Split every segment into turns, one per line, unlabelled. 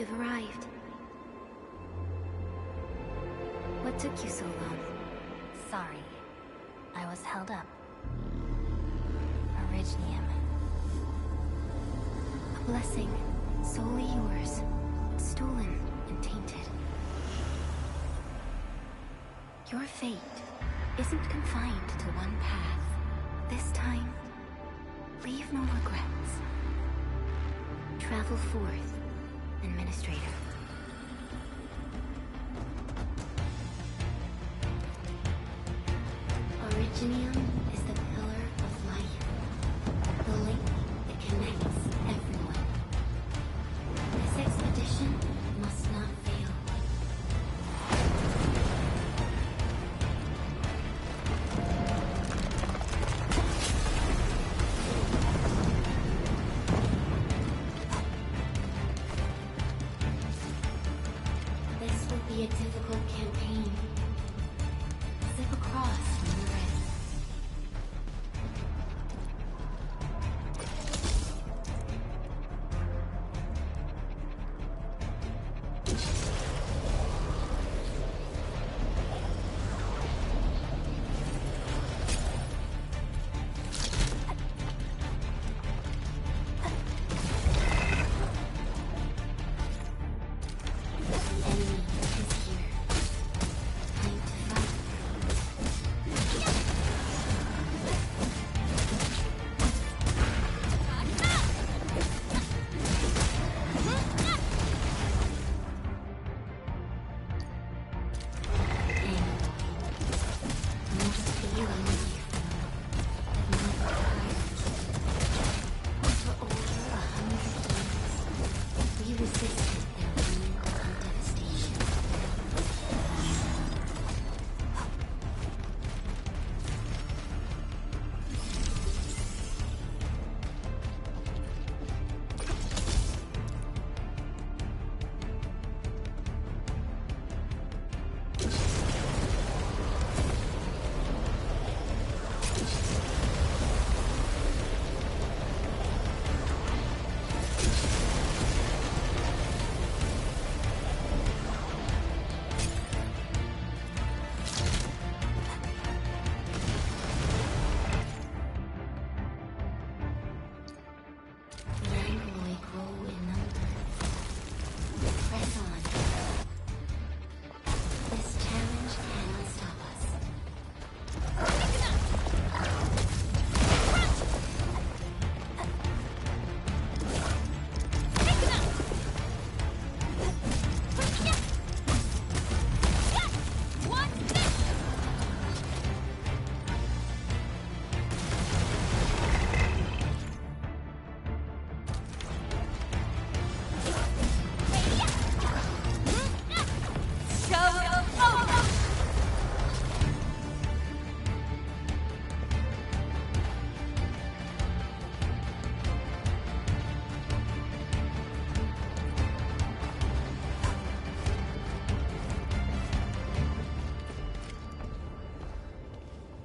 You've arrived. What took you so long?
Sorry. I was held up. Originium.
A blessing, solely yours. Stolen and tainted. Your fate isn't confined to one path. This time, leave no regrets. Travel forth, Administrator. Originium is the pillar of life, the link that connects everyone. This expedition must not fail. This will be a difficult campaign. Slip across when you're ready.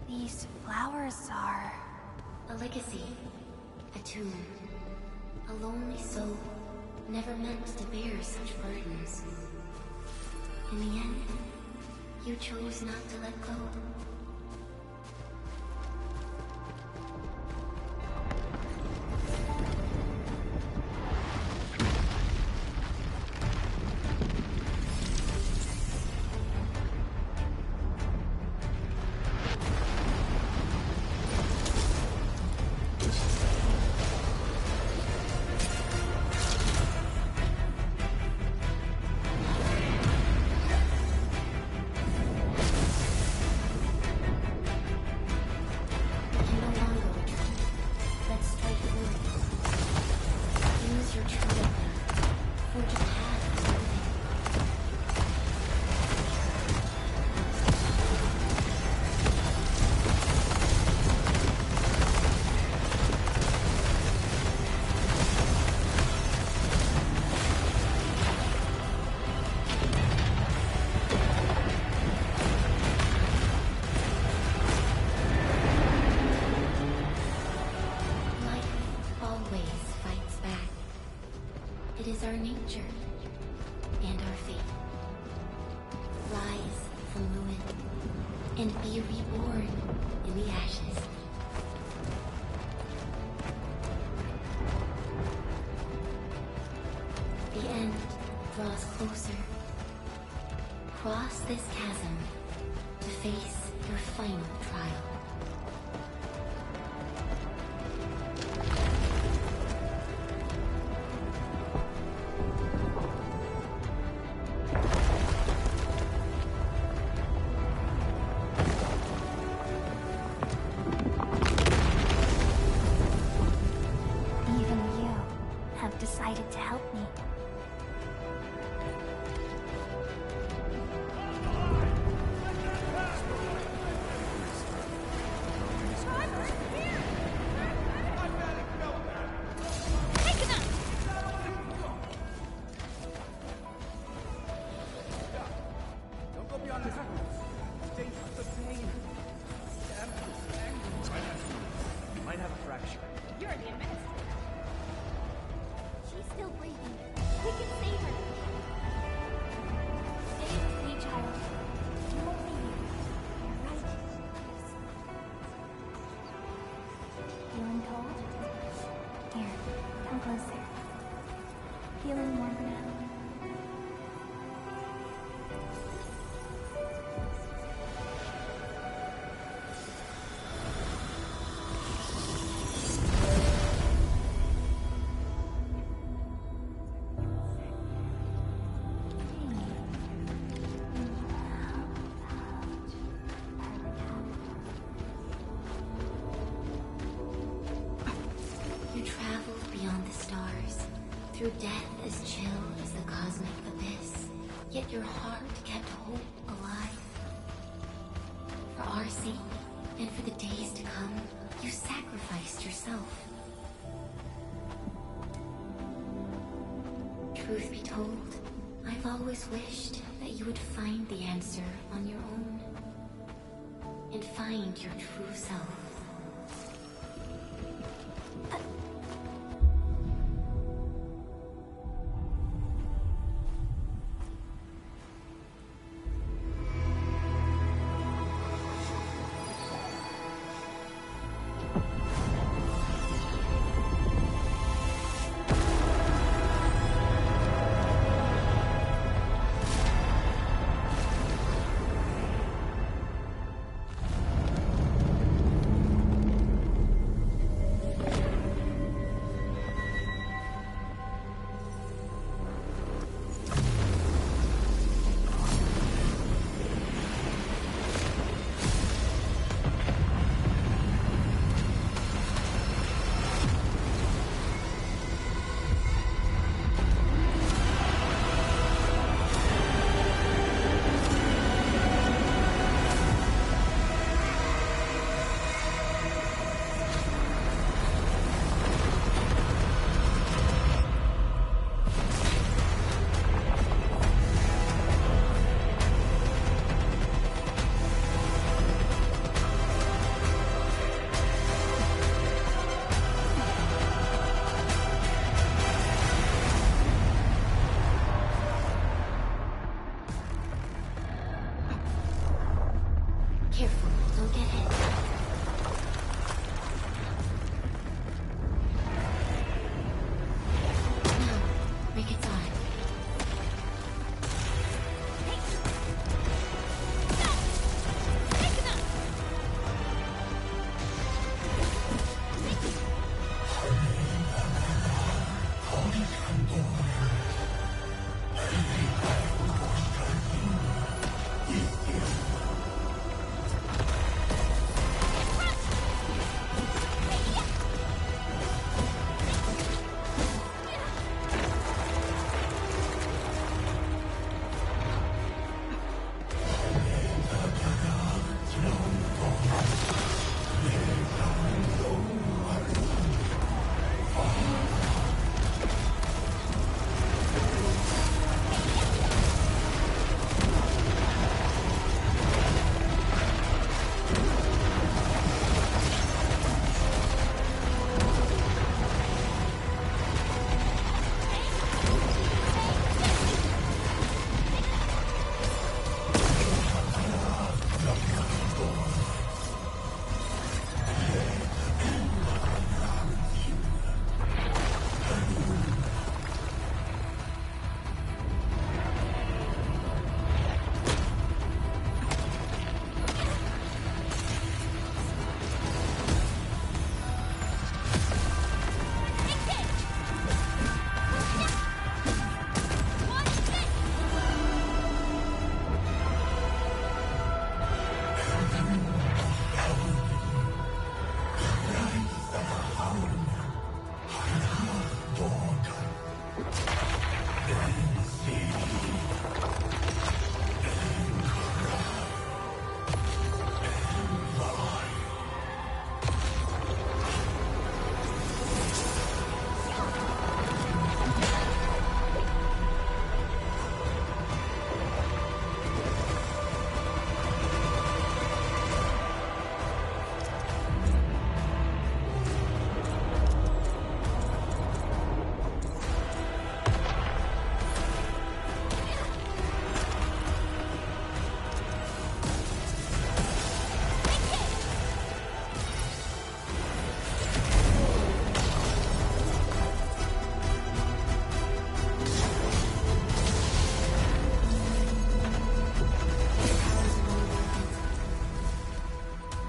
These flowers are...
A legacy. A tomb. A lonely soul, never meant to bear such burdens. In the end, you chose not to let go. and be reborn in the ashes. The end draws closer. Cross this chasm to face your final trial.
Even you have decided to help me.
Don't go beyond this. Stay the pain. Stab the angle. You might have a fracture.
You're the administrator. She's still breathing. We can save her. Stay with me, child. You won't leave. You're right.
Feeling cold? Here, come closer. Feeling warmer now?
You traveled beyond the stars, through death as chill as the cosmic abyss, yet your heart kept hope alive. For our sake, and for the days to come, you sacrificed yourself. Truth be told, I've always wished that you would find the answer on your own, and find your true self. Careful, don't get hit. Now, break its arm.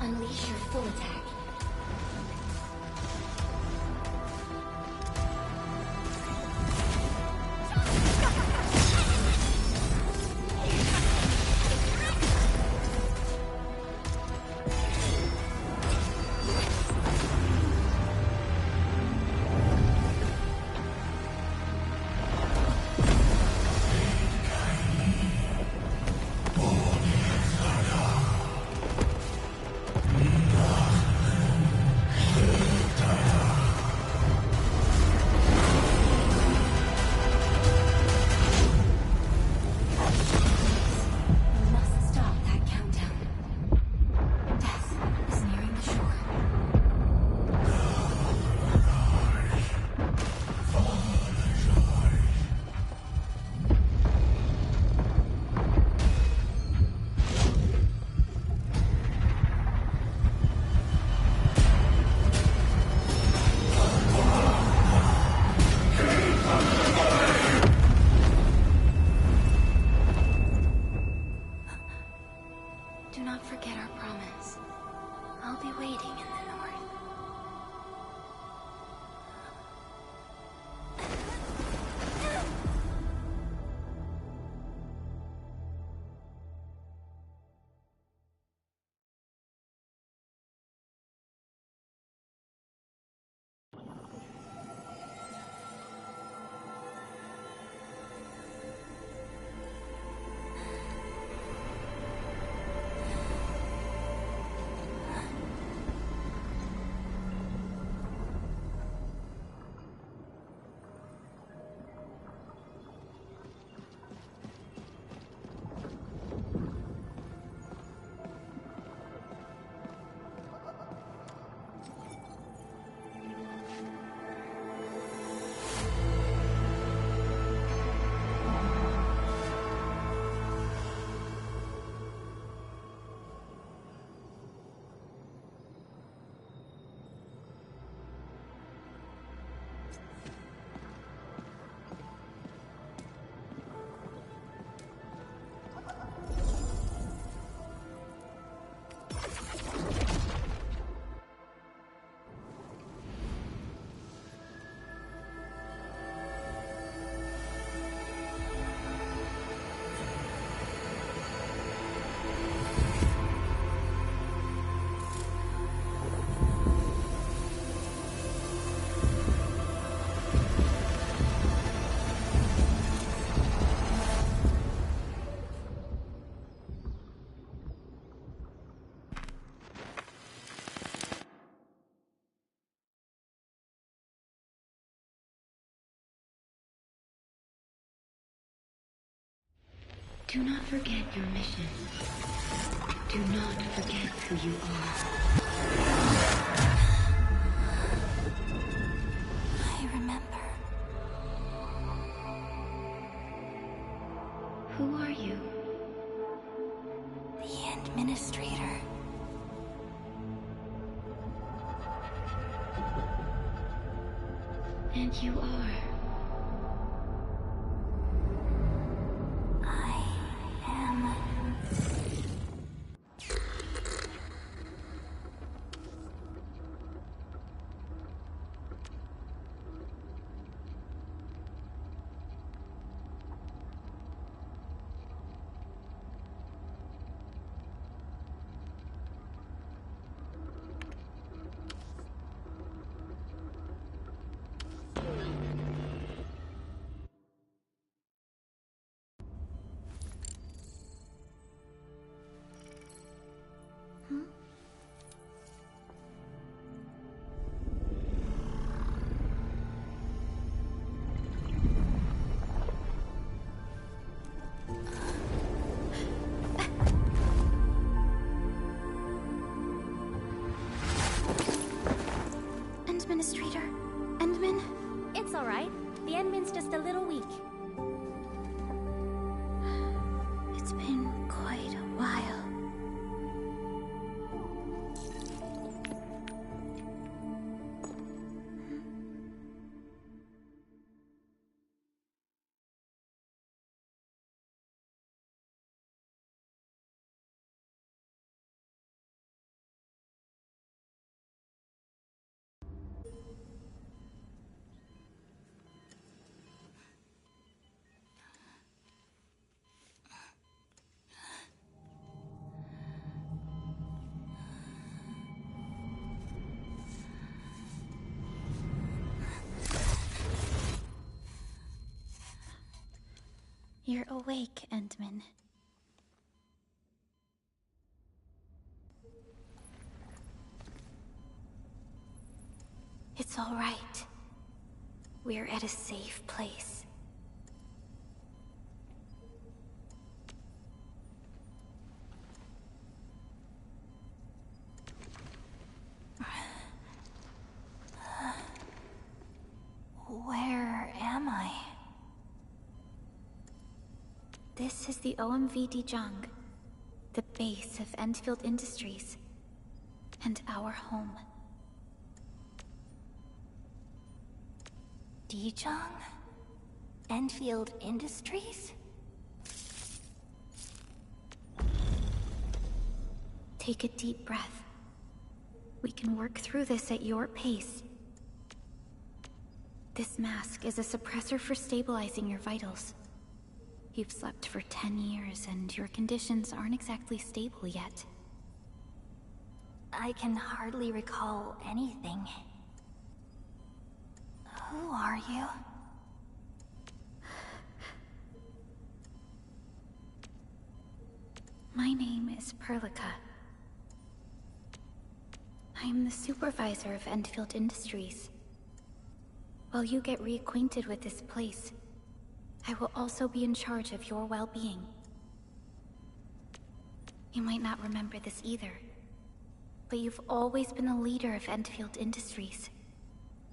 Unleash your full attack. Do not forget our promise. I'll be waiting in the north. Do not forget your mission. Do not forget who you are.
I remember.
Who are you?
The Administrator.
And you are.
I am...
Administrator? Endman?
It's alright. The Endman's just a little weak.
It's been quite a while.
You're awake, Endman. It's all right. We're at a safe place. Where am I? This is the OMV Dijong, the base of Endfield Industries, and our home.
Dijong? Endfield Industries?
Take a deep breath. We can work through this at your pace. This mask is a suppressor for stabilizing your vitals. You've slept for 10 years, and your conditions aren't exactly stable yet.
I can hardly recall anything. Who are you?
My name is Perlica. I am the supervisor of Endfield Industries. While you get reacquainted with this place, I will also be in charge of your well-being. You might not remember this either, but you've always been the leader of Endfield Industries.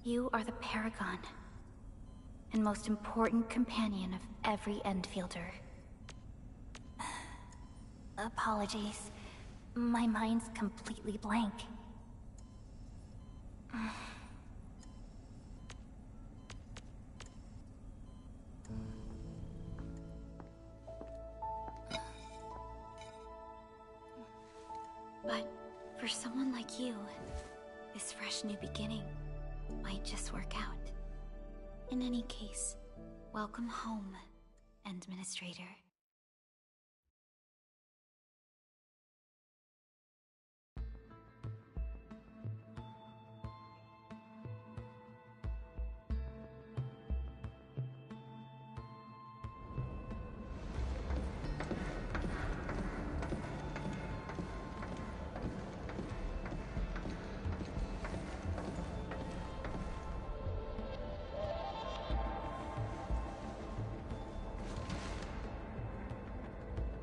You are the paragon, and most important companion of every Endfielder.
Apologies. My mind's completely blank.
But for someone like you, this fresh new beginning might just work out. In any case, welcome home, Administrator.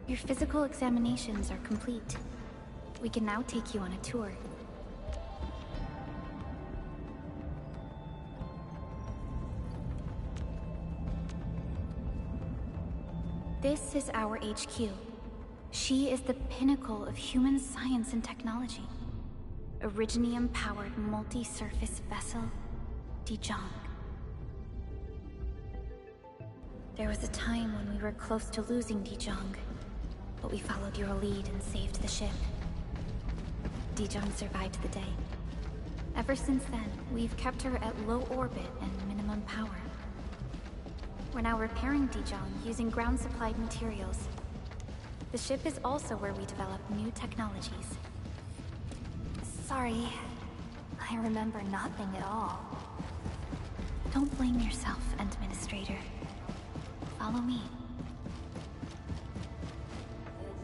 Your physical examinations are complete. We can now take you on a tour. This is our HQ. She is the pinnacle of human science and technology. Originium-powered multi-surface vessel, Dijong. There was a time when we were close to losing Dijong, but we followed your lead and saved the ship. Dijong survived the day. Ever since then, we've kept her at low orbit and minimum power. We're now repairing Dijong using ground-supplied materials. The ship is also where we develop new technologies.
Sorry. I remember nothing at all.
Don't blame yourself, Administrator. Follow me.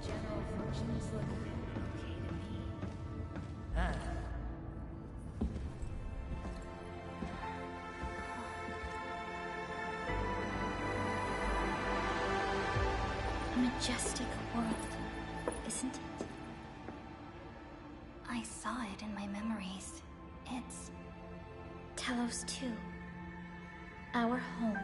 The general functions look okay to me.
A majestic world, isn't it?
I saw it in my memories. It's...
Talos 2. Our home.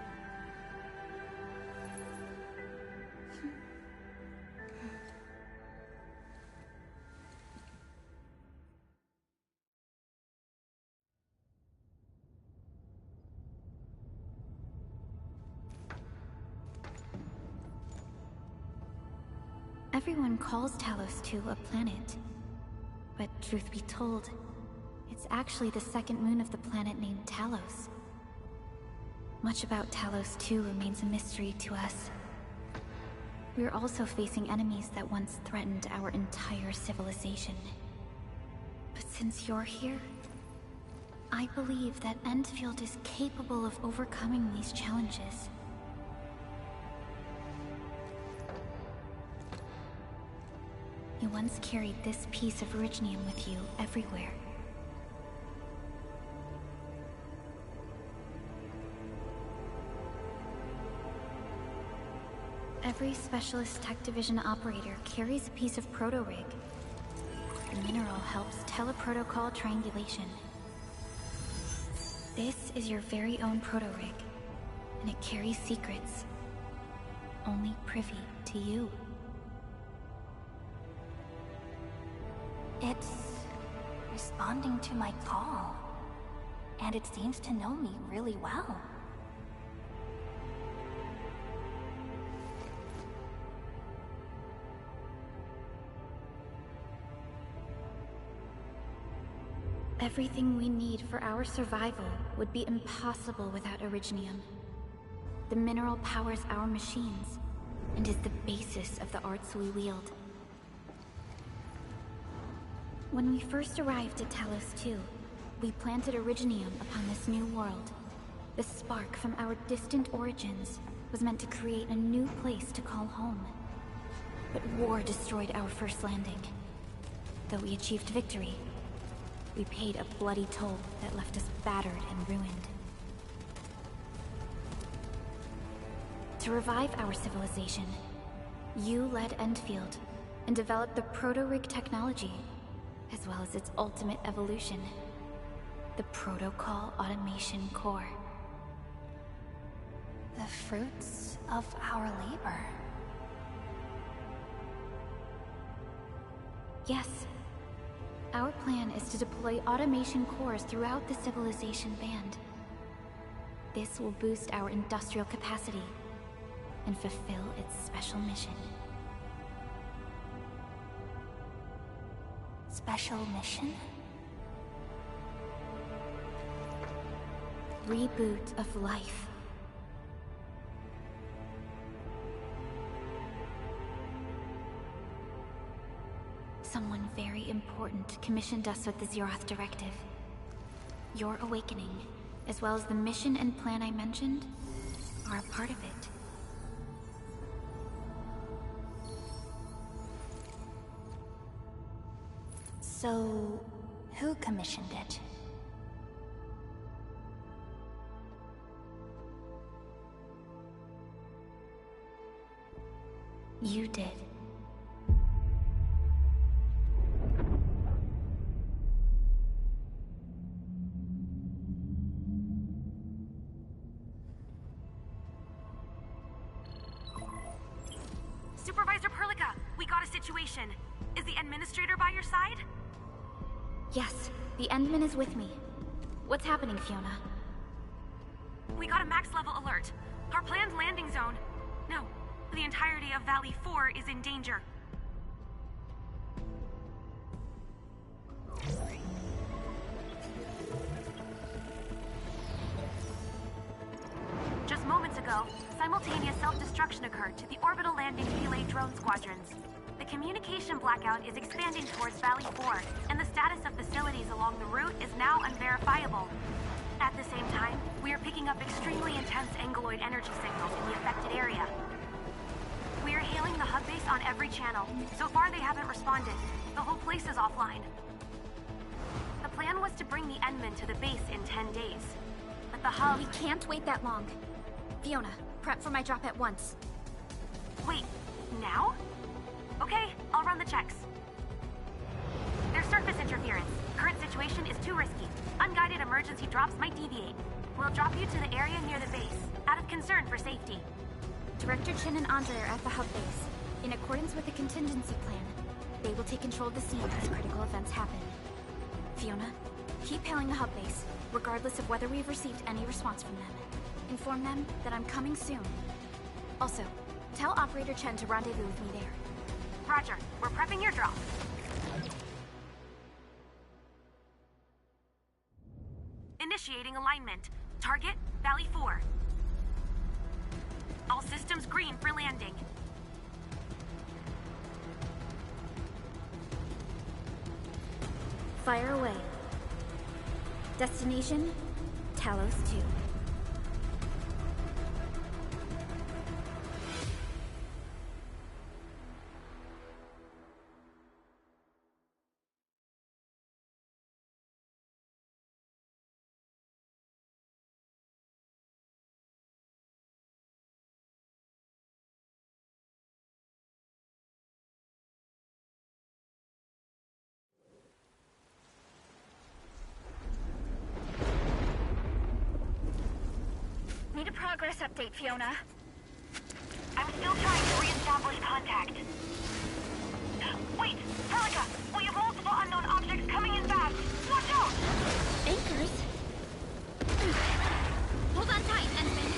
Everyone calls Talos 2 a planet. But truth be told, it's actually the second moon of the planet named Talos. Much about Talos 2 remains a mystery to us. We're also facing enemies that once threatened our entire civilization. But since you're here, I believe that Endfield is capable of overcoming these challenges. You once carried this piece of Originium with you everywhere. Every Specialist Tech Division operator carries a piece of proto-rig. The mineral helps teleprotocol triangulation. This is your very own proto-rig, and it carries secrets only privy to you.
It's responding to my call, and it seems to know me really well.
Everything we need for our survival would be impossible without Originium. The mineral powers our machines, and is the basis of the arts we wield. When we first arrived at Talos 2, we planted Originium upon this new world. The spark from our distant origins was meant to create a new place to call home. But war destroyed our first landing. Though we achieved victory, we paid a bloody toll that left us battered and ruined. To revive our civilization, you led Endfield and developed the proto-rig technology, as well as its ultimate evolution, the Protocol Automation Core.
The fruits of our labor.
Yes. Our plan is to deploy automation cores throughout the civilization band. This will boost our industrial capacity and fulfill its special mission.
Special mission?
Reboot of life. Someone very important commissioned us with the Zeroth Directive. Your awakening, as well as the mission and plan I mentioned, are a part of it.
So, who commissioned it?
You did.
Supervisor Perlica, we got a situation. Is the administrator by your side?
Yes, the Endman is with me. What's happening, Fiona?
We got a max-level alert. Our planned landing zone... No, the entirety of Valley 4 is in danger. Just moments ago, simultaneous self-destruction occurred to the orbital landing relay drone squadrons. The communication blackout is expanding towards Valley 4, and the status of facilities along the route is now unverifiable. At the same time, we are picking up extremely intense angeloid energy signals in the affected area. We are hailing the hub base on every channel. So far, they haven't responded. The whole place is offline. The plan was to bring the Endman to the base in 10 days. But the hub...
We can't wait that long. Fiona, prep for my drop at once.
Wait, now? Okay, I'll run the checks. There's surface interference. Current situation is too risky. Unguided emergency drops might deviate. We'll drop you to the area near the base, out of concern for safety.
Director Chen and Andre are at the hub base. In accordance with the contingency plan, they will take control of the scene as critical events happen. Fiona, keep hailing the hub base, regardless of whether we've received any response from them. Inform them that I'm coming soon. Also, tell Operator Chen to rendezvous with me there.
Roger, we're prepping your drop. Initiating alignment. Target, Valley 4. All systems green for landing.
Fire away. Destination, Talos 2. Progress update, Fiona.
I'm still trying to re-establish contact. Wait! Helica! We have multiple unknown objects coming in fast! Watch out!
Anchors?
Hold on tight, Ensign.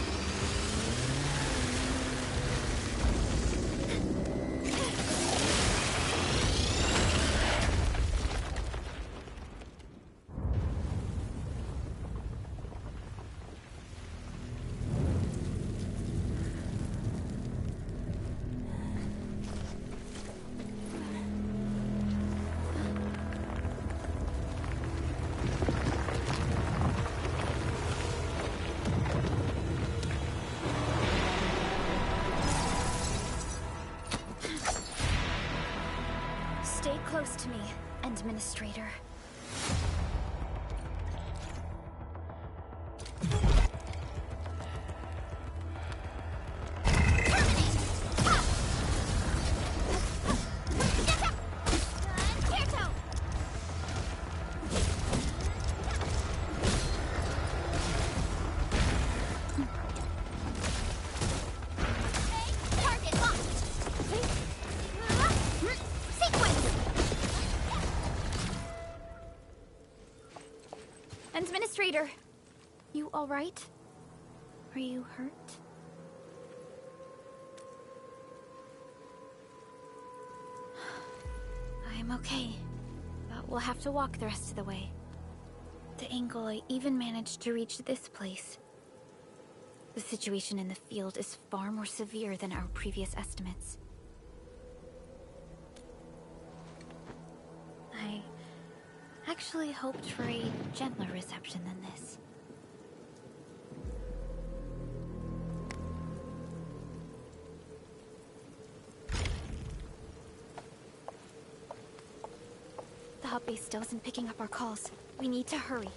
Stay close to me, Administrator. Administrator, you all right? Are you hurt? I'm okay, but we'll have to walk the rest of the way. The angle I even managed to reach this place. The situation in the field is far more severe than our previous estimates. I actually hoped for a gentler reception than this. The hub base still isn't picking up our calls. We need to hurry.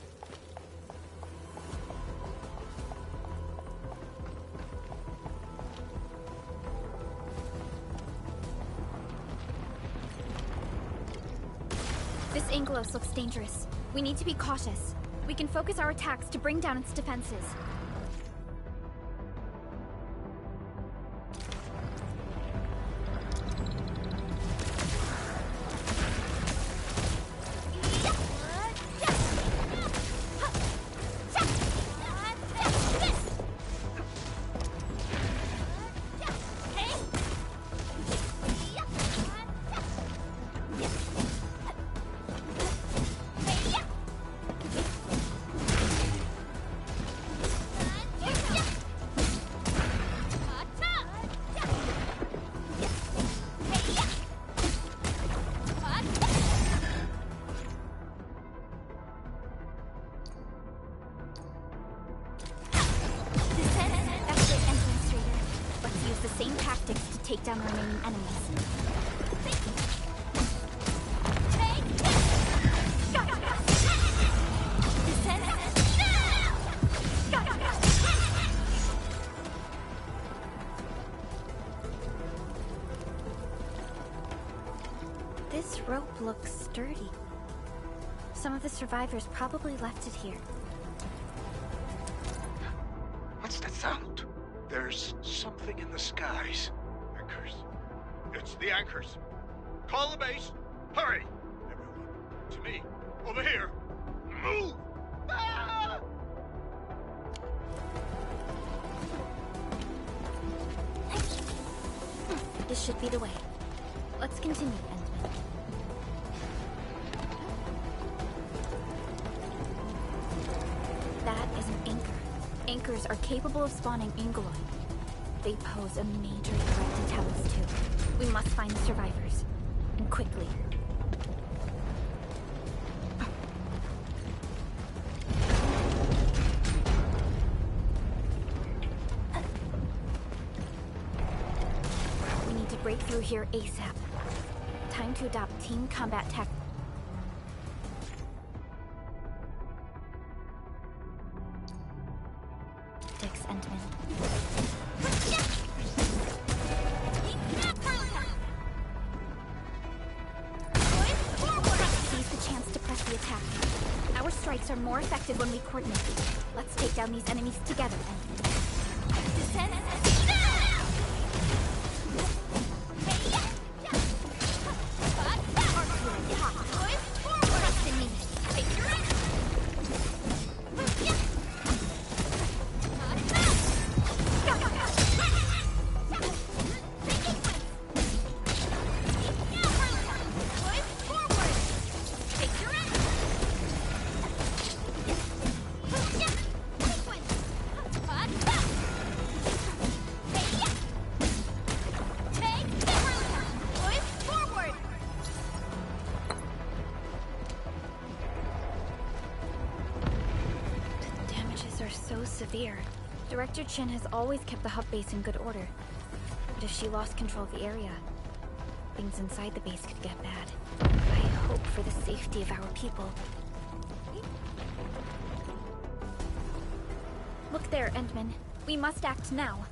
This Angelos looks dangerous. We need to be cautious. We can focus our attacks to bring down its defenses. Take down the remaining enemies. This rope looks sturdy. Some of the survivors probably left it here.
What's that sound? There's something in the skies. Anchors. It's the anchors. Call the base. Hurry! Everyone, to me. Over here. Move! Ah!
This should be the way. Let's continue, Endman. That is an anchor. Anchors are capable of spawning Angeloid. They pose a major threat to Talos too. We must find the survivors. And quickly. We need to break through here ASAP. Time to adopt team combat tactics. Endman. Seize the chance to press the attack. Our strikes are more effective when we coordinate. Let's take down these enemies together, Endman. Severe. Director Chin has always kept the hub base in good order. But if she lost control of the area, things inside the base could get bad. I hope for the safety of our people. Look there, Endman. We must act now.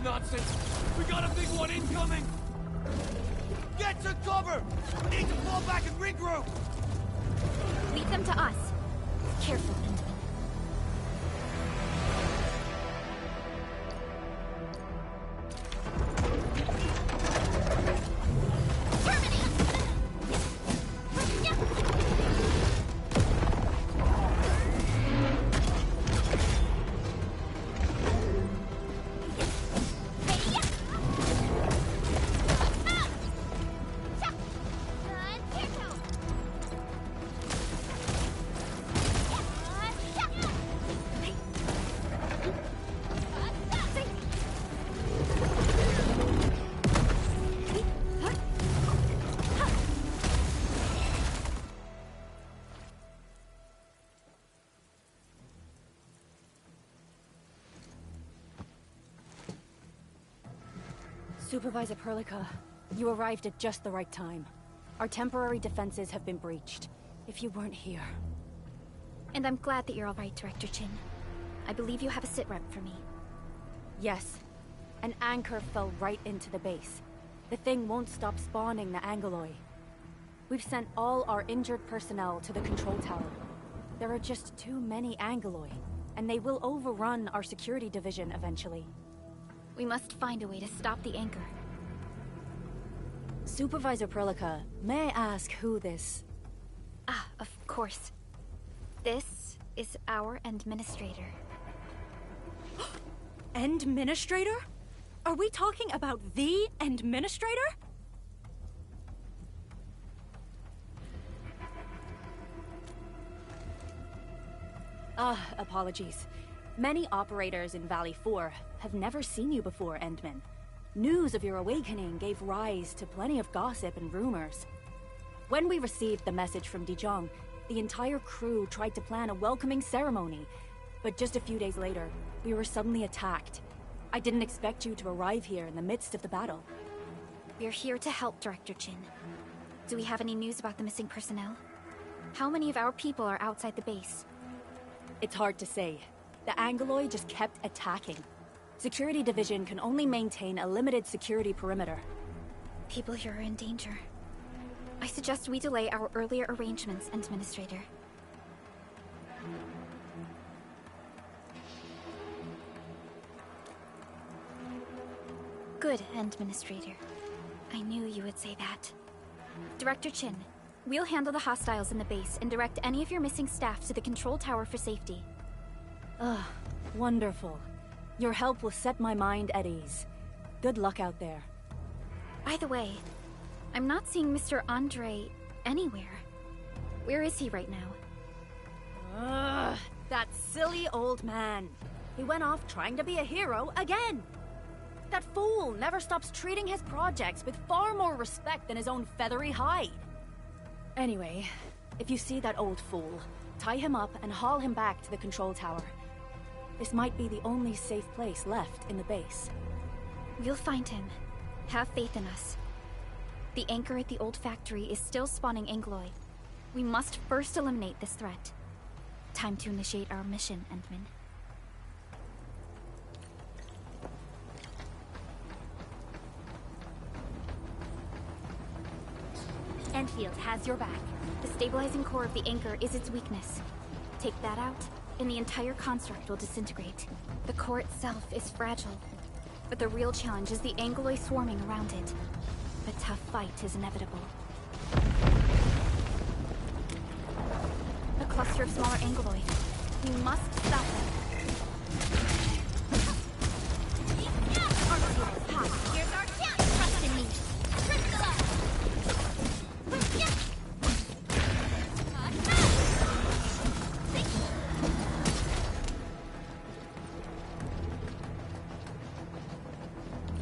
Nonsense! We got a big one incoming! Get to cover! We need to fall back and regroup!
Leave them to us. Careful, Endman.
Supervisor Perlica, you arrived at just the right time. Our temporary defenses have been breached. If you weren't here...
And I'm glad that you're all right, Director Chin. I believe you have a sitrep for me.
Yes. An anchor fell right into the base. The thing won't stop spawning the Angoloi. We've sent all our injured personnel to the control tower. There are just too many Angoloi, and they will overrun our security division eventually.
We must find a way to stop the anchor.
Supervisor Perlica, may I ask who this...
Ah, of course. This is our administrator.
Administrator? Are we talking about the administrator? Apologies. Many operators in Valley 4 have never seen you before, Endman. News of your awakening gave rise to plenty of gossip and rumors. When we received the message from Dijon, the entire crew tried to plan a welcoming ceremony, but just a few days later, we were suddenly attacked. I didn't expect you to arrive here in the midst of the battle.
We're here to help, Director Chin. Do we have any news about the missing personnel? How many of our people are outside the base?
It's hard to say. The Angoloi just kept attacking. Security Division can only maintain a limited security perimeter.
People here are in danger. I suggest we delay our earlier arrangements, Administrator. Good, Administrator. I knew you would say that. Director Chin, we'll handle the hostiles in the base and direct any of your missing staff to the control tower for safety.
Wonderful. Your help will set my mind at ease. Good luck out there.
By the way, I'm not seeing Mr. Andre anywhere. Where is he right now?
That silly old man. He went off trying to be a hero again. That fool never stops treating his projects with far more respect than his own feathery hide. Anyway, if you see that old fool, tie him up and haul him back to the control tower. This might be the only safe place left in the base.
We'll find him. Have faith in us. The anchor at the old factory is still spawning Angoloi. We must first eliminate this threat. Time to initiate our mission, Endman. Endfield has your back. The stabilizing core of the anchor is its weakness. Take that out, and the entire construct will disintegrate. The core itself is fragile, but the real challenge is the Angoloi swarming around it. A tough fight is inevitable. A cluster of smaller Angoloi. We must stop them.
Here's our chance! Trust in me! Crystallize!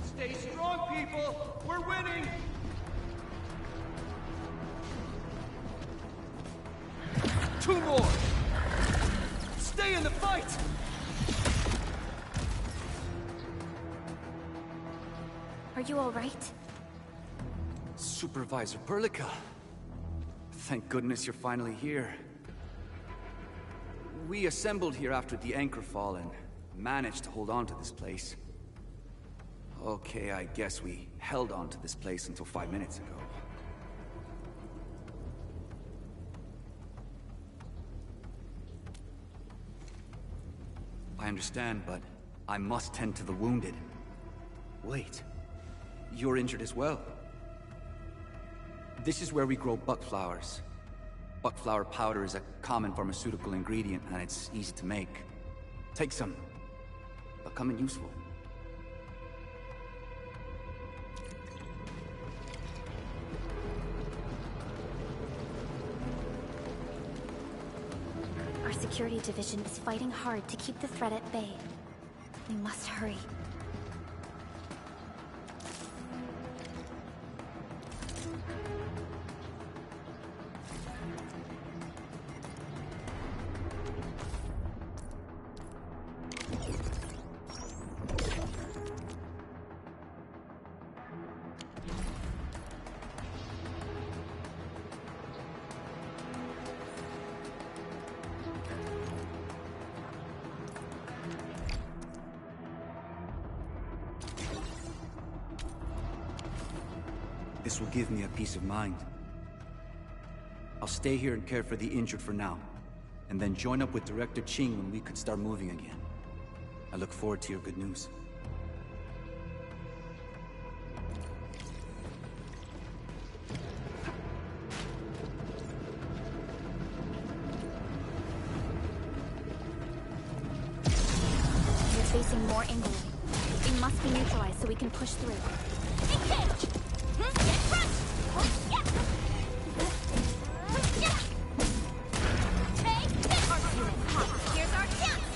Stay strong, people! We're winning! Two more! Stay in the fight!
Are you all right?
Supervisor Perlica. Thank goodness you're finally here. We assembled here after the anchor fall and managed to hold on to this place. Okay, I guess we held on to this place until 5 minutes ago. I understand, but I must tend to the wounded. Wait, you're injured as well. This is where we grow buckflowers. Buckflower powder is a common pharmaceutical ingredient, and it's easy to make. Take some, but come in useful.
Our security division is fighting hard to keep the threat at bay. We must hurry.
This will give me a peace of mind. I'll stay here and care for the injured for now, and then join up with Director Ching when we could start moving again. I look forward to your good news.
We're facing more Angoloi. They must be neutralized so we can push through.
Engage! Here's our chance!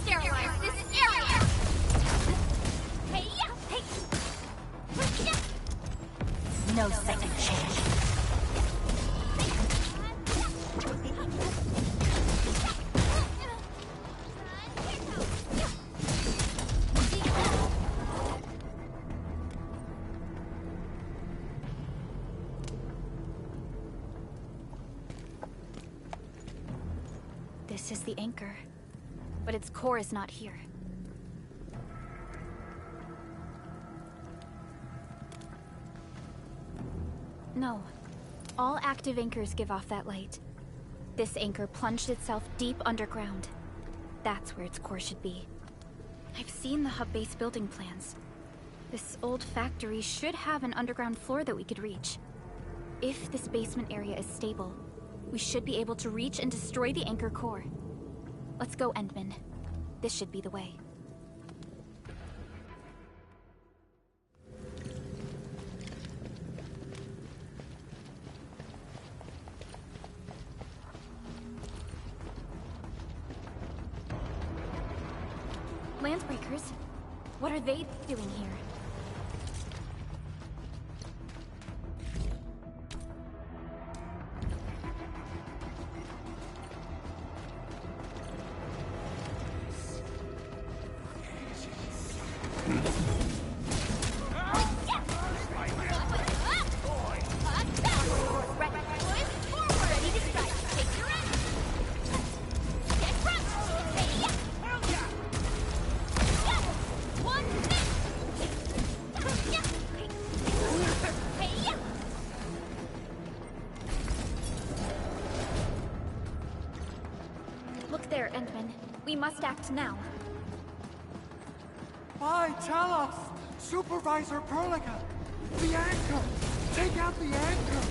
Sterilize this area!
No second chance.
This is the anchor, but its core is not here. No. All active anchors give off that light. This anchor plunged itself deep underground. That's where its core should be. I've seen the hub base building plans. This old factory should have an underground floor that we could reach. If this basement area is stable, we should be able to reach and destroy the anchor core. Let's go, Endman. This should be the way. Landbreakers? What are they doing here? Look there, Endman. We must act now.
By Talos! Supervisor Perlica! The anchor! Take out the anchor!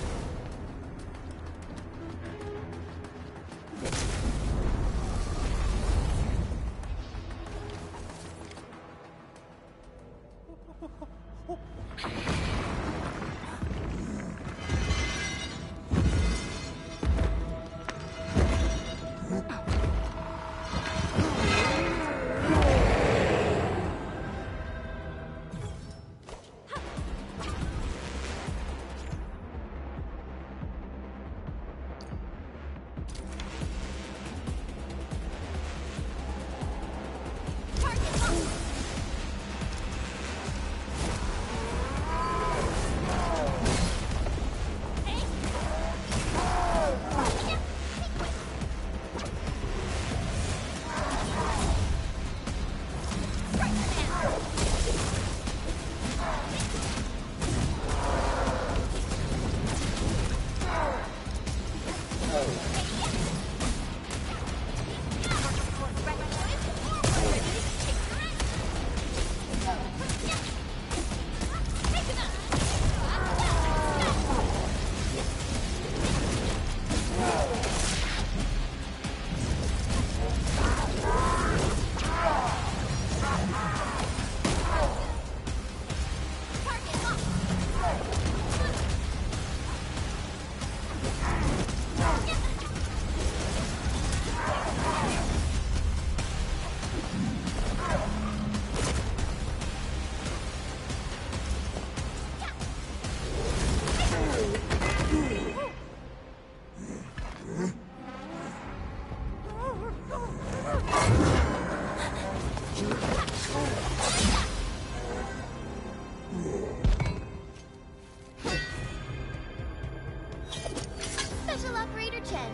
Special Operator Chen.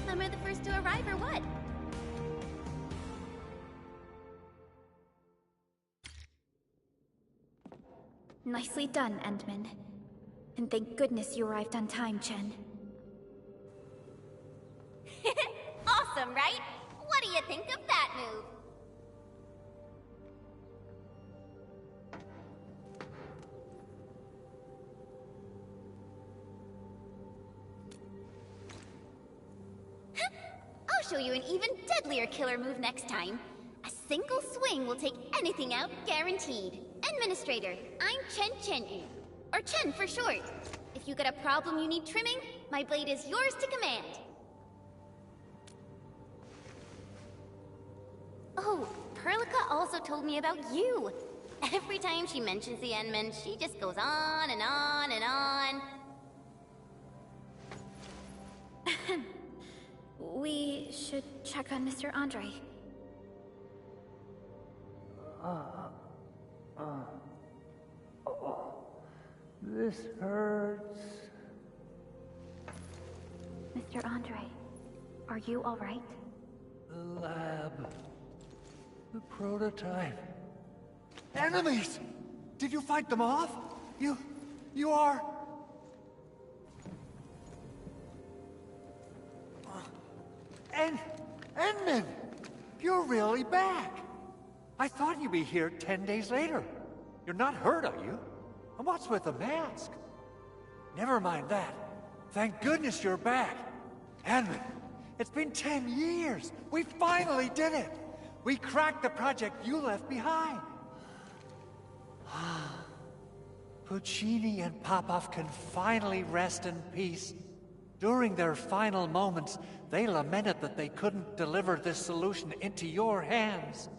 Am I the first to arrive or what?
Nicely done, Endman. And thank goodness you arrived on time, Chen.
Awesome, right? What do you think of that move? I'll show you an even deadlier killer move next time. A single swing will take anything out, guaranteed. Administrator, I'm Chen. Or Chen for short. If you got a problem you need trimming, my blade is yours to command. Oh, Perlica also told me about you. Every time she mentions the Endman, she just goes on and on and on.
We should check on Mr. Andre.
This hurts.
Mr. Andre, are you all right?
The lab. The prototype. Enemies! Did you fight them off? You are... Endman! You're really back! I thought you'd be here 10 days later. You're not hurt, are you? And what's with the mask? Never mind that. Thank goodness you're back. Endman, it's been 10 years. We finally did it. We cracked the project you left behind. Puccini and Popov can finally rest in peace. During their final moments, they lamented that they couldn't deliver this solution into your hands.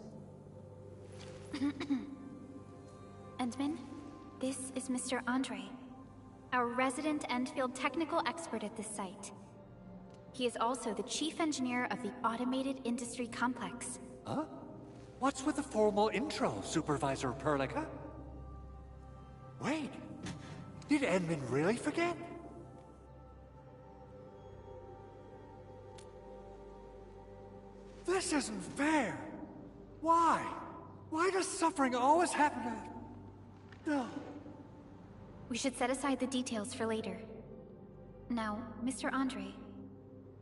Endman, this is Mr. Andre, our resident Endfield technical expert at this site. He is also the chief engineer of the Automated Industry Complex.
Huh? What's with the formal intro, Supervisor Perlica? Wait, did Endman really forget? This isn't fair. Why? Why does suffering always happen to... No.
We should set aside the details for later. Now, Mr. Andre,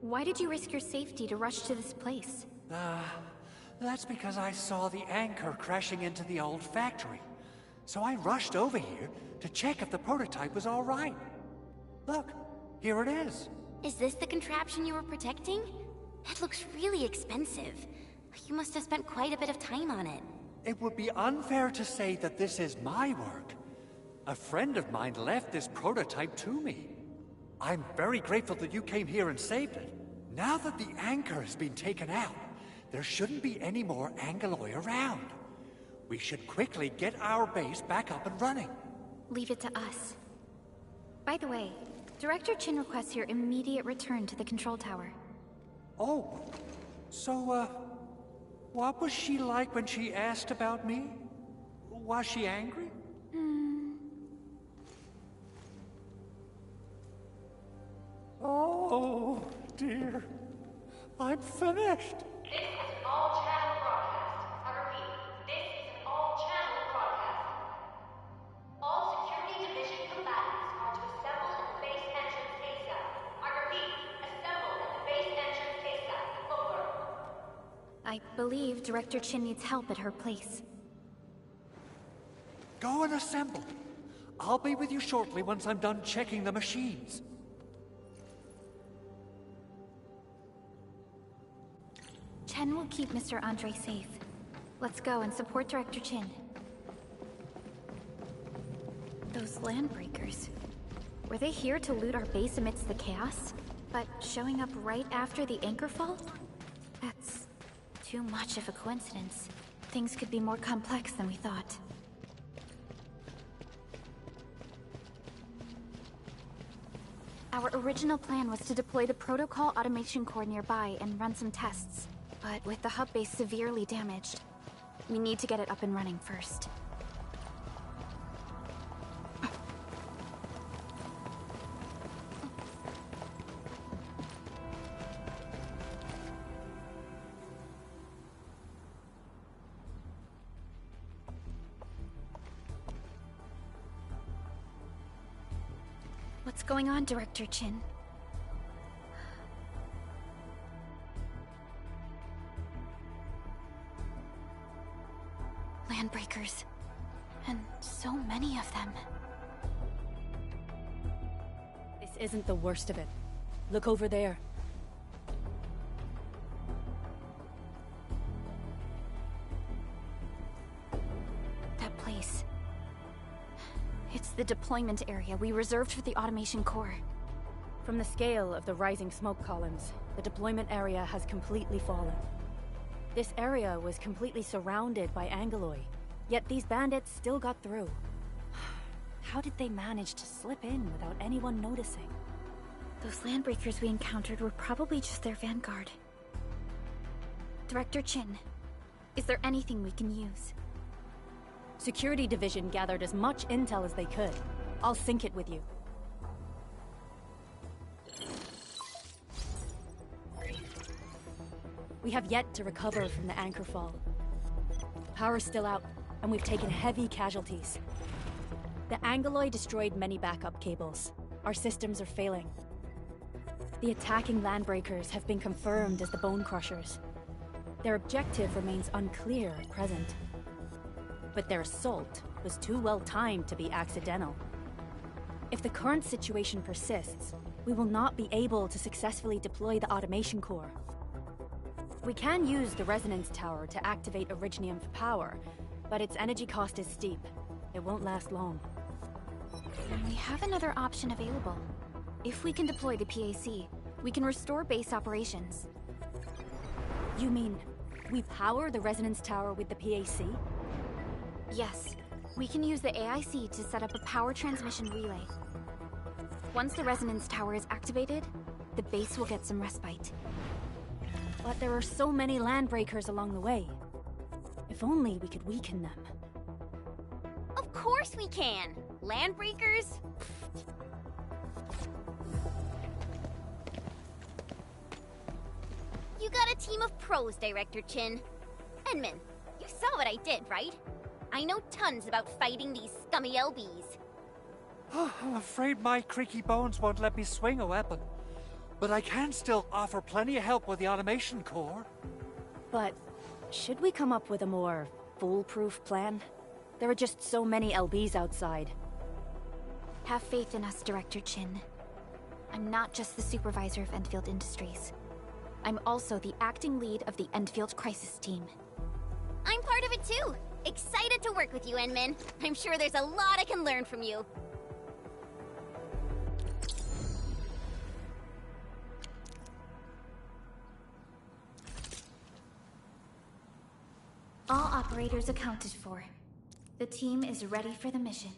Why did you risk your safety to rush to this place?
That's because I saw the anchor crashing into the old factory. So I rushed over here to check if the prototype was all right. Look, here it is.
Is this the contraption you were protecting? It looks really expensive. You must have spent quite a bit of time on it.
It would be unfair to say that this is my work. A friend of mine left this prototype to me. I'm very grateful that you came here and saved it. Now that the anchor has been taken out, there shouldn't be any more Angaloi around. We should quickly get our base back up and running.
Leave it to us. By the way, Director Chin requests your immediate return to the control tower.
Oh, so, what was she like when she asked about me? Was she angry? Oh, dear. I'm finished.
This is an all-channel broadcast. I repeat, this is an all-channel broadcast. All security division combatants are to assemble at the base entrance ASAP. I repeat, assemble at the base entrance ASAP. Over.
I believe Director Chin needs help at her place.
Go and assemble. I'll be with you shortly once I'm done checking the machines.
Chen will keep Mr. Andre safe. Let's go and support Director Chin. Those landbreakers. Were they here to loot our base amidst the chaos? But showing up right after the anchor fall? That's too much of a coincidence. Things could be more complex than we thought. Our original plan was to deploy the protocol automation core nearby and run some tests. But with the hub base severely damaged, we need to get it up and running first. What's going on, Director Chin? Landbreakers. And so many of them.
This isn't the worst of it. Look over there.
That place. It's the deployment area we reserved for the automation core.
From the scale of the rising smoke columns, the deployment area has completely fallen. This area was completely surrounded by Angaloi, yet these bandits still got through. How did they manage to slip in without anyone noticing?
Those landbreakers we encountered were probably just their vanguard. Director Chin, is there anything we can use?
Security Division gathered as much intel as they could. I'll sync it with you. We have yet to recover from the anchor fall. Power's still out, and we've taken heavy casualties. The Angaloi destroyed many backup cables. Our systems are failing. The attacking landbreakers have been confirmed as the Bone Crushers. Their objective remains unclear at present. But their assault was too well timed to be accidental. If the current situation persists, we will not be able to successfully deploy the automation core. We can use the resonance tower to activate Originium for power, but its energy cost is steep. It won't last long.
We have another option available. If we can deploy the PAC, we can restore base operations.
You mean, we power the resonance tower with the PAC?
Yes. We can use the AIC to set up a power transmission relay. Once the resonance tower is activated, the base will get some respite.
But there are so many landbreakers along the way. If only we could weaken them.
Of course we can! Landbreakers? You got a team of pros, Director Chin. Edmund, you saw what I did, right? I know tons about fighting these scummy LBs.
I'm afraid my creaky bones won't let me swing a weapon. But I can still offer plenty of help with the automation core.
But should we come up with a more foolproof plan? There are just so many LBs outside.
Have faith in us, Director Chin. I'm not just the supervisor of Endfield Industries. I'm also the acting lead of the Endfield Crisis Team.
I'm part of it too. Excited to work with you, Enmin. I'm sure there's a lot I can learn from you.
All operators accounted for. The team is ready for the mission.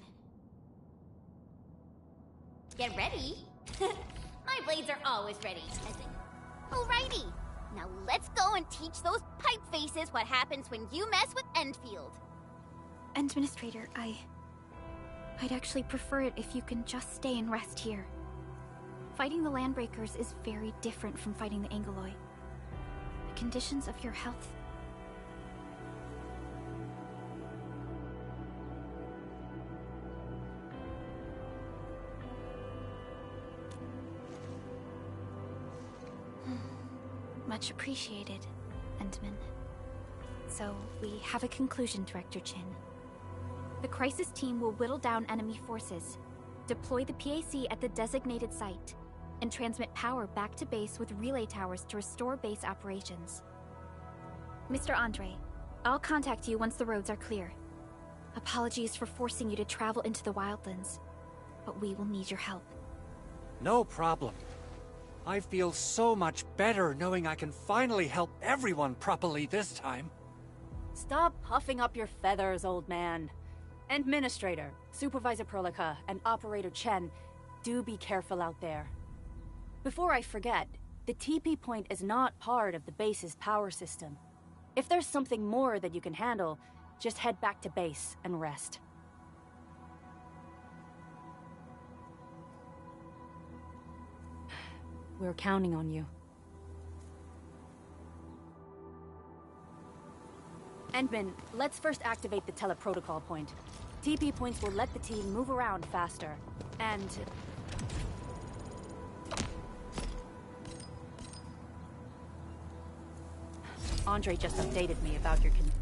Get ready? My blades are always ready. Alrighty. Now let's go and teach those pipe faces what happens when you mess with Endfield.
Administrator, I'd actually prefer it if you can just stay and rest here. Fighting the Landbreakers is very different from fighting the Angeloi. The conditions of your health... Much appreciated, Endman. So, we have a conclusion, Director Chin. The Crisis Team will whittle down enemy forces, deploy the PAC at the designated site, and transmit power back to base with relay towers to restore base operations. Mr. Andre, I'll contact you once the roads are clear. Apologies for forcing you to travel into the wildlands, but we will need your help.
No problem. I feel so much better knowing I can finally help everyone properly this time.
Stop puffing up your feathers, old man. Administrator, Supervisor Perlica, and Operator Chen, do be careful out there. Before I forget, the TP point is not part of the base's power system. If there's something more that you can handle, just head back to base and rest. We're counting on you. Endman, let's first activate the teleprotocol point. TP points will let the team move around faster. And... Andre just updated me about your condition.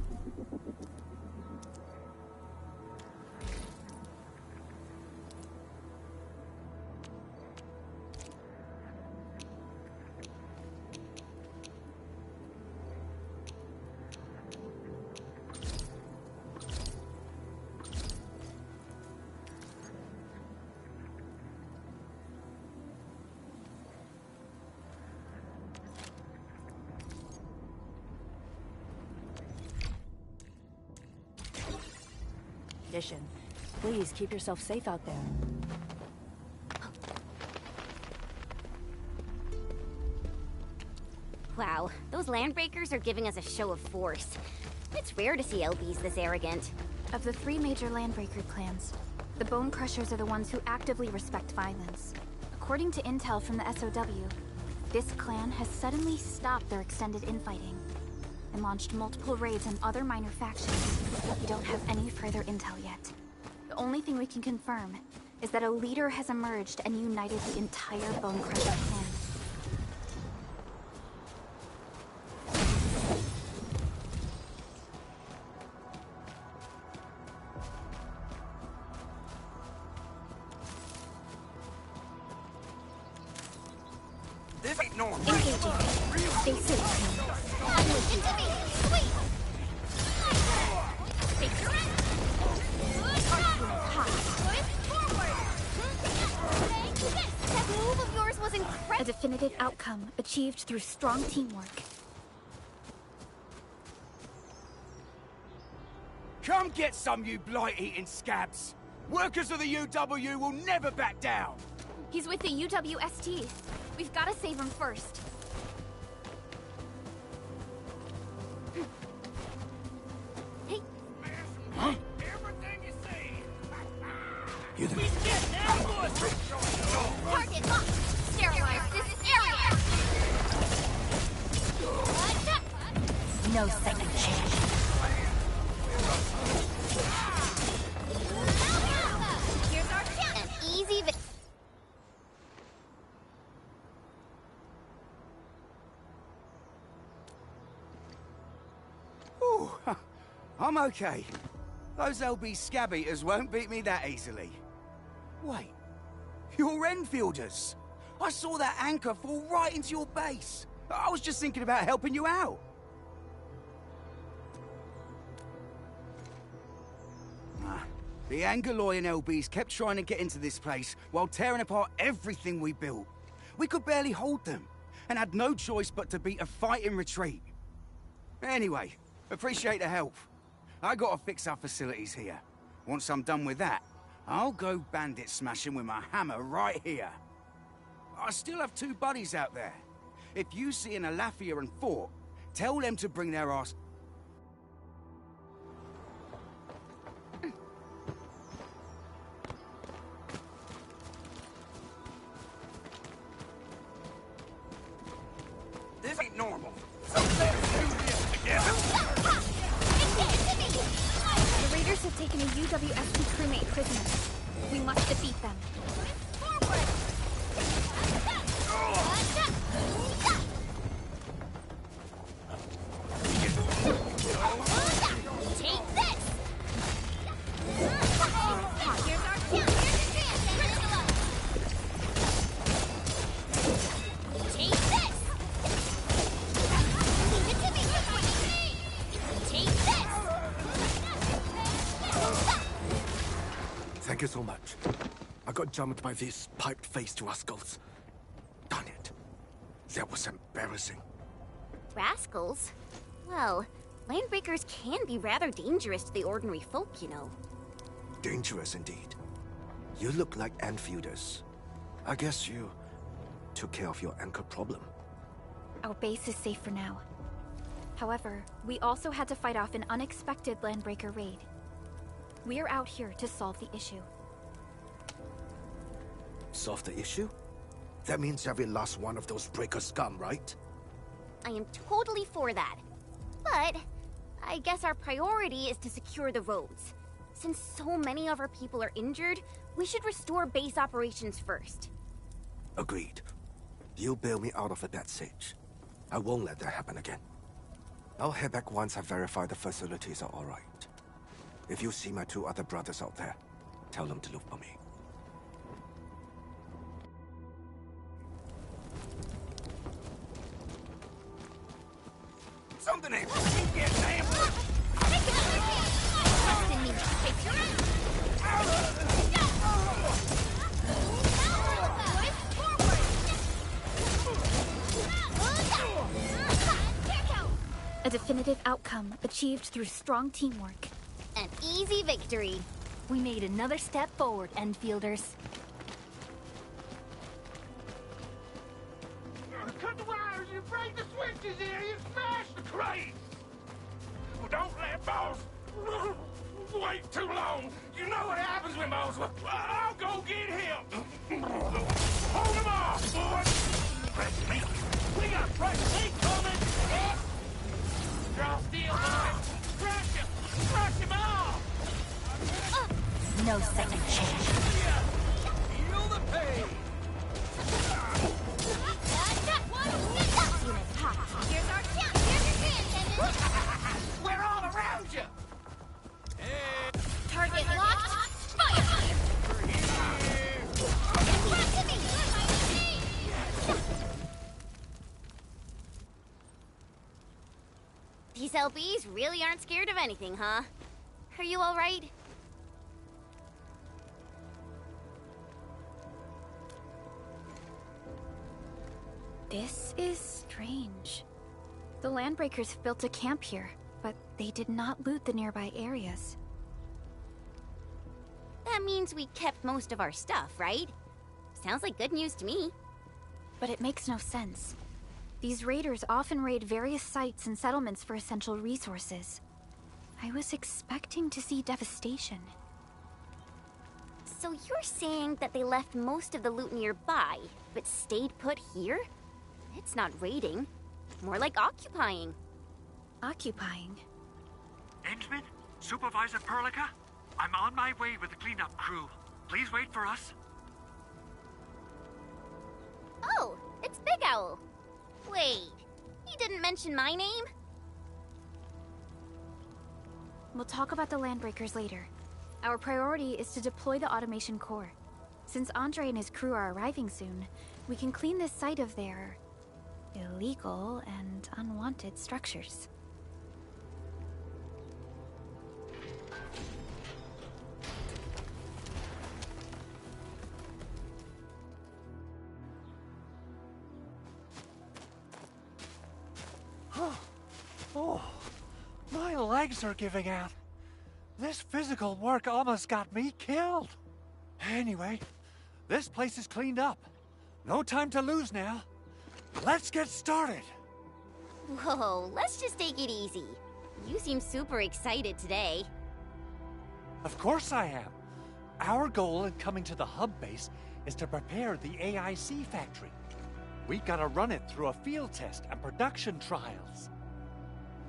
Please keep yourself safe out there.
Wow, those Landbreakers are giving us a show of force. It's rare to see LBs this arrogant.
Of the 3 major Landbreaker clans, the Bone Crushers are the ones who actively respect violence. According to intel from the SOW, this clan has suddenly stopped their extended infighting and launched multiple raids on other minor factions. We don't have any further intel yet. The only thing we can confirm is that a leader has emerged and united the entire Bone Crusher clan.
This ain't normal.
Engaging. Stay safe.
Into me! Sweet! Take your end! That move of yours was
A
incredible!
definitive outcome achieved through strong teamwork.
Come get some, you blight-eating scabs! Workers of the UW will never back down!
He's with the UWST. We've got to save him first.
Hey!
Huh?
Everything you see!
You the...
Target locked! Sterilize this area!
No second chance.
Here's our chance! An easy
Whew. I'm okay. Those LB scab eaters won't beat me that easily. Wait, you're Enfielders. I saw that anchor fall right into your base. I was just thinking about helping you out. The Angaloy and LBs kept trying to get into this place while tearing apart everything we built. We could barely hold them, and had no choice but to beat a fighting retreat. Anyway, appreciate the help. I gotta fix our facilities here. Once I'm done with that, I'll go bandit smashing with my hammer right here. I still have 2 buddies out there. If you see an Alafia and Fort, tell them to bring their ass...
This ain't normal. So let's do this together.
The raiders have taken a UWSP crewmate prisoner. We must defeat them.
Take this! Here's our chance! Take this! Leave it to me! Take this!
Thank you so much. I got jumped by these piped-faced rascals. Darn it. That was embarrassing.
Rascals? Well, landbreakers can be rather dangerous to the ordinary folk, you know.
Dangerous indeed. You look like Enfielders. I guess you took care of your anchor problem.
Our base is safe for now. However, we also had to fight off an unexpected landbreaker raid. We're out here to solve the issue.
Solve the issue? That means every last one of those breaker scum, right?
I am totally for that. But I guess our priority is to secure the roads. Since so many of our people are injured, we should restore base operations first.
Agreed. You bail me out of a bad sitch. I won't let that happen again. I'll head back once I verify the facilities are all right. If you see my 2 other brothers out there, tell them to look for me.
Something ain't right. Get damn.
A definitive outcome achieved through strong teamwork.
An easy victory.
We made another step forward, Enfielders.
Cut the wires, you break the switches here, you smash the crates! Well, don't let boss wait too long. You know what happens when boss... I'll go get him. Hold him off, boys! Fresh meat. We got fresh meat coming! Draw steel, boys! Crush him! Crush him off!
No second chance.
Feel the pain!
Here's our chance! Here's your chance,
We're all around you!
Target locked! Fire! Back to me! These LBs really aren't scared of anything, huh? Are you all right?
This is strange. The Landbreakers built a camp here, but they did not loot the nearby areas.
That means we kept most of our stuff, right? Sounds like good news to me.
But it makes no sense. These raiders often raid various sites and settlements for essential resources. I was expecting to see devastation.
So you're saying that they left most of the loot nearby, but stayed put here? It's not raiding. More like occupying.
Occupying?
Endman? Supervisor Perlica? I'm on my way with the cleanup crew. Please wait for us.
Oh, it's Big Owl. Wait, he didn't mention my name?
We'll talk about the Landbreakers later. Our priority is to deploy the automation core. Since Andre and his crew are arriving soon, we can clean this site of their illegal and unwanted structures.
Oh, my legs are giving out. This physical work almost got me killed. Anyway, this place is cleaned up. No time to lose now. Let's get started.
Whoa, let's just take it easy. You seem super excited today.
Of course I am. Our goal in coming to the hub base is to prepare the AIC factory. We gotta run it through a field test and production trials.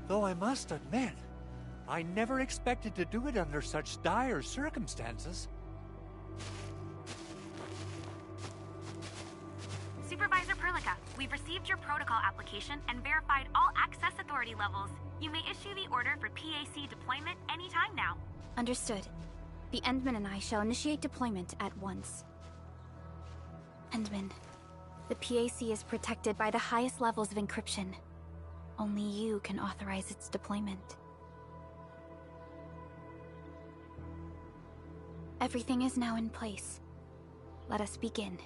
Though I must admit, I never expected to do it under such dire circumstances.
Supervisor Perlica, we've received your protocol application and verified all access authority levels. You may issue the order for PAC deployment anytime now.
Understood. The Endman and I shall initiate deployment at once. Endman, the PAC is protected by the highest levels of encryption. Only you can authorize its deployment. Everything is now in place. Let us begin.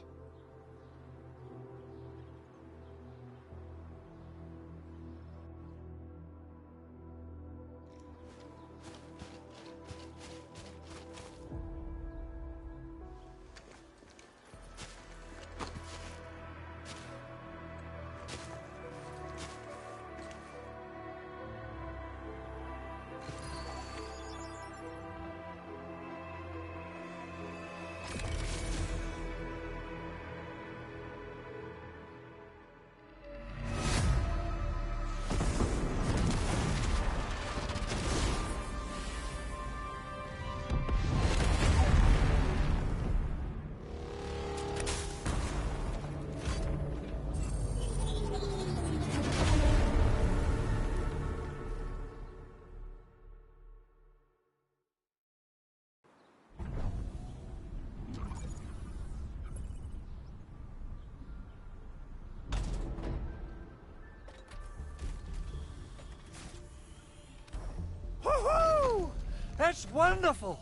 Woohoo! That's wonderful!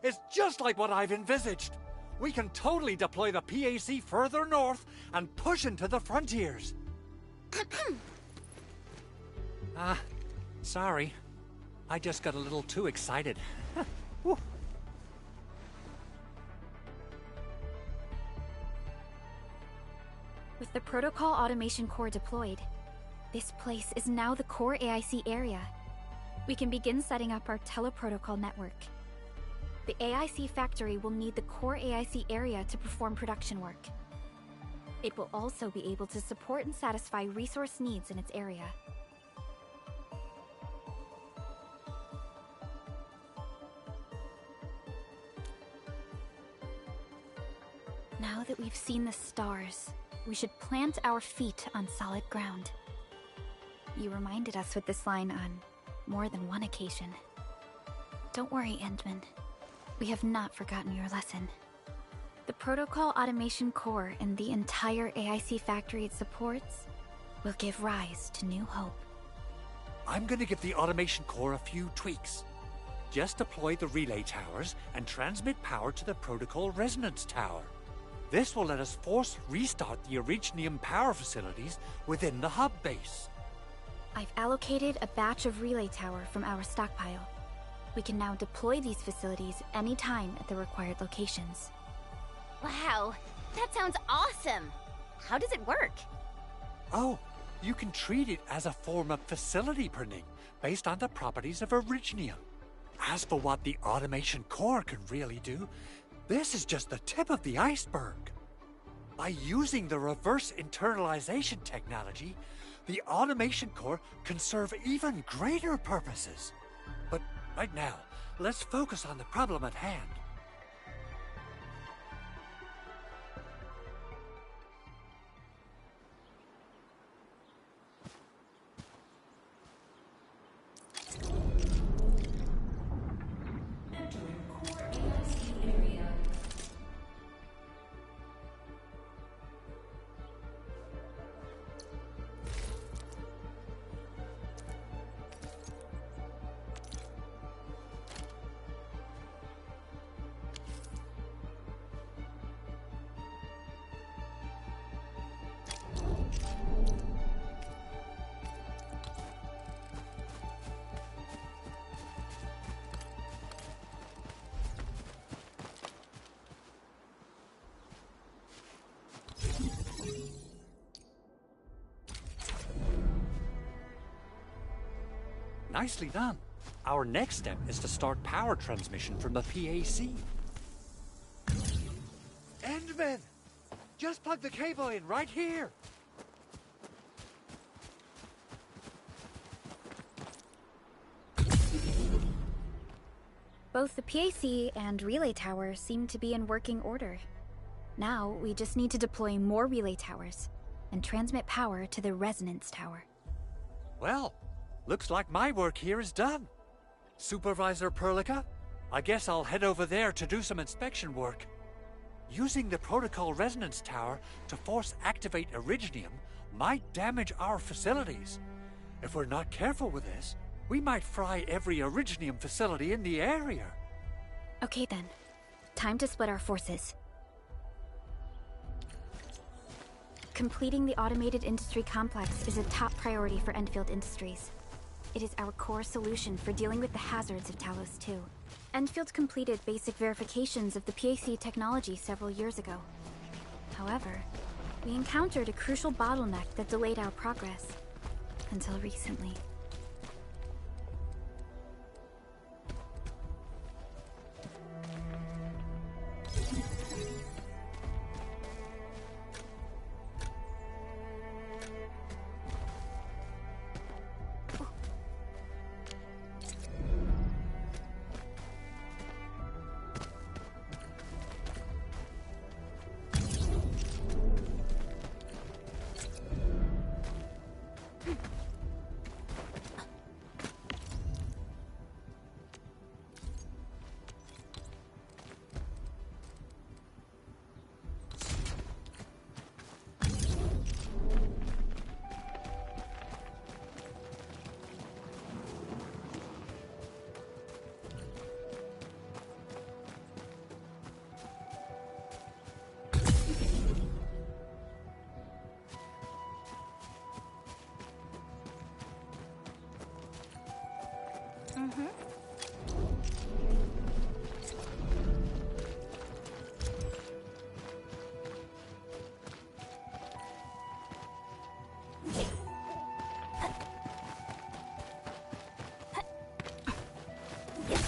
It's just like what I've envisaged. We can totally deploy the PAC further north and push into the frontiers. Sorry. I just got a little too excited.
With the Protocol Automation Core deployed, this place is now the core AIC area. We can begin setting up our teleprotocol network. The AIC factory will need the core AIC area to perform production work. It will also be able to support and satisfy resource needs in its area. Now that we've seen the stars, we should plant our feet on solid ground. You reminded us with this line on more than one occasion. Don't worry, Endman. We have not forgotten your lesson. The Protocol Automation Core and the entire AIC factory it supports will give rise to new hope.
I'm gonna give the Automation Core a few tweaks. Just deploy the relay towers and transmit power to the Protocol Resonance Tower. This will let us force restart the Originium power facilities within the hub base.
I've allocated a batch of relay tower from our stockpile. We can now deploy these facilities anytime at the required locations.
Wow, that sounds awesome! How does it work?
Oh, you can treat it as a form of facility printing based on the properties of Originium. As for what the Automation Core can really do, this is just the tip of the iceberg. By using the reverse internalization technology, the Automation Core can serve even greater purposes. But right now, let's focus on the problem at hand. nicely done. Our next step is to start power transmission from the PAC. Endman! Just plug the cable in right here!
Both the PAC and relay tower seem to be in working order. Now, we just need to deploy more relay towers and transmit power to the resonance tower.
Well, looks like my work here is done. Supervisor Perlica, I guess I'll head over there to do some inspection work. Using the protocol resonance tower to force activate Originium might damage our facilities. If we're not careful with this, we might fry every Originium facility in the area.
Okay then. Time to split our forces. Completing the automated industry complex is a top priority for Endfield Industries. It is our core solution for dealing with the hazards of Talos 2. Endfield completed basic verifications of the PAC technology several years ago. However, we encountered a crucial bottleneck that delayed our progress. Until recently.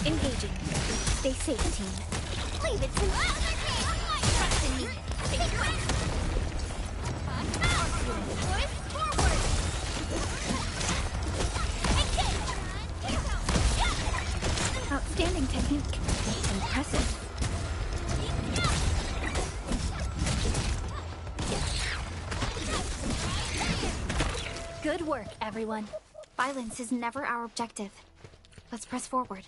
Engaging. Stay safe, team.
Leave it to me. Trust in me. Take it quick. Push forward.
Outstanding technique. Impressive. Good work, everyone. Violence is never our objective. Let's press forward.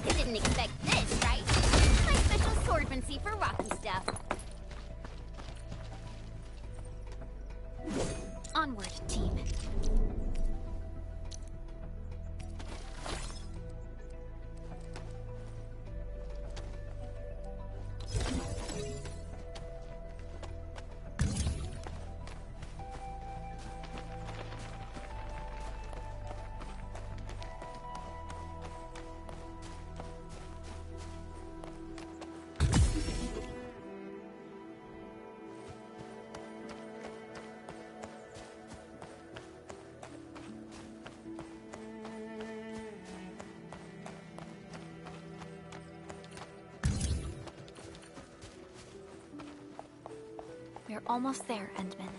You didn't expect this, right? My special swordmancy for rocky stuff.
Onward, team. We're almost there, Endman.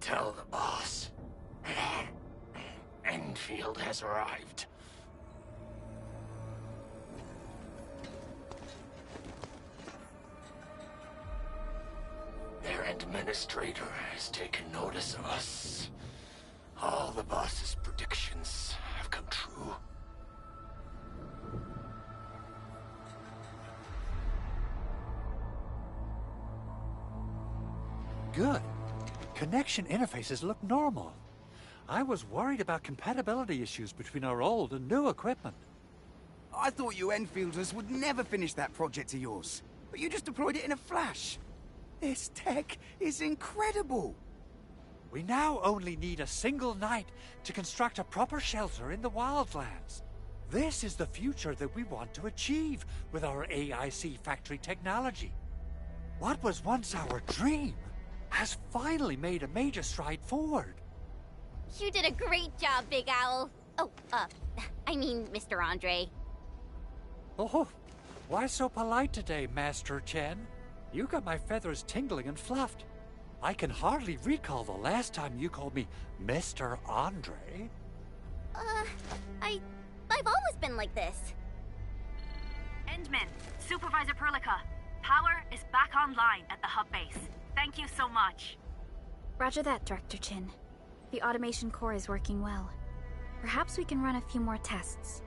Tell the boss. Enfield has arrived. Their administrator has taken notice of us. All the boss's predictions have come true.
Good. Connection interfaces look normal. I was worried about compatibility issues between our old and new equipment.
I thought you Enfielders would never finish that project of yours, but you just deployed it in a flash. This tech is incredible.
We now only need a single night to construct a proper shelter in the wildlands. This is the future that we want to achieve with our AIC factory technology. What was once our dream has finally made a major stride forward.
You did a great job, Big Owl. Oh, I mean, Mr. Andre.
Oh, why so polite today, Master Chen? You got my feathers tingling and fluffed. I can hardly recall the last time you called me Mr. Andre.
I've always been like this.
Endman, Supervisor Perlica, power is back online at the hub base. Thank you so much.
Roger that, Director Chin. The automation core is working well. Perhaps we can run a few more tests.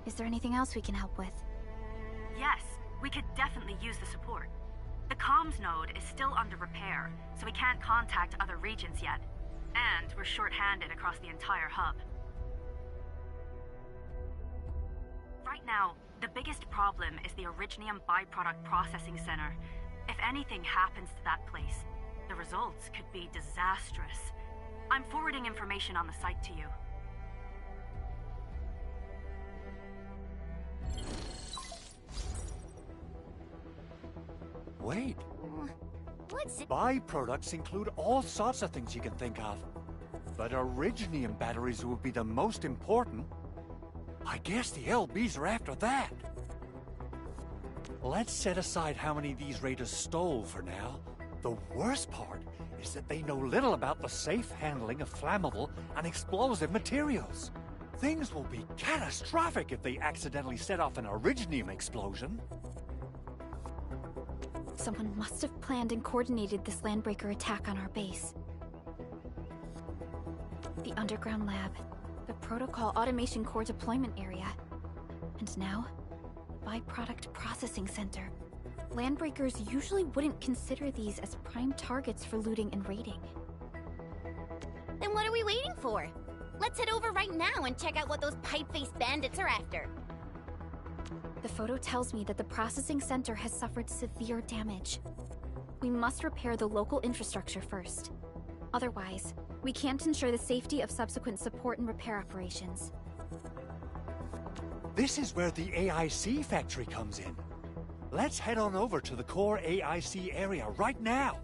Is there anything else we can help with?
Yes, we could definitely use the support. The comms node is still under repair, so we can't contact other regions yet. And we're short-handed across the entire hub. Right now, the biggest problem is the Originium byproduct processing center. If anything happens to that place, the results could be disastrous. I'm forwarding information on the site to you.
Wait.
What's it?
Byproducts include all sorts of things you can think of. But Originium batteries would be the most important. I guess the LBs are after that. Let's set aside how many these raiders stole for now. The worst part is that they know little about the safe handling of flammable and explosive materials. Things will be catastrophic if they accidentally set off an Originium explosion.
Someone must have planned and coordinated this landbreaker attack on our base. The underground lab, the protocol automation core deployment area, and now, byproduct processing center. Landbreakers usually wouldn't consider these as prime targets for looting and raiding.
Then what are we waiting for? Let's head over right now and check out what those pipe-faced bandits are after.
The photo tells me that the processing center has suffered severe damage. We must repair the local infrastructure first. Otherwise, we can't ensure the safety of subsequent support and repair operations.
This is where the AIC factory comes in. Let's head on over to the core AIC area right now.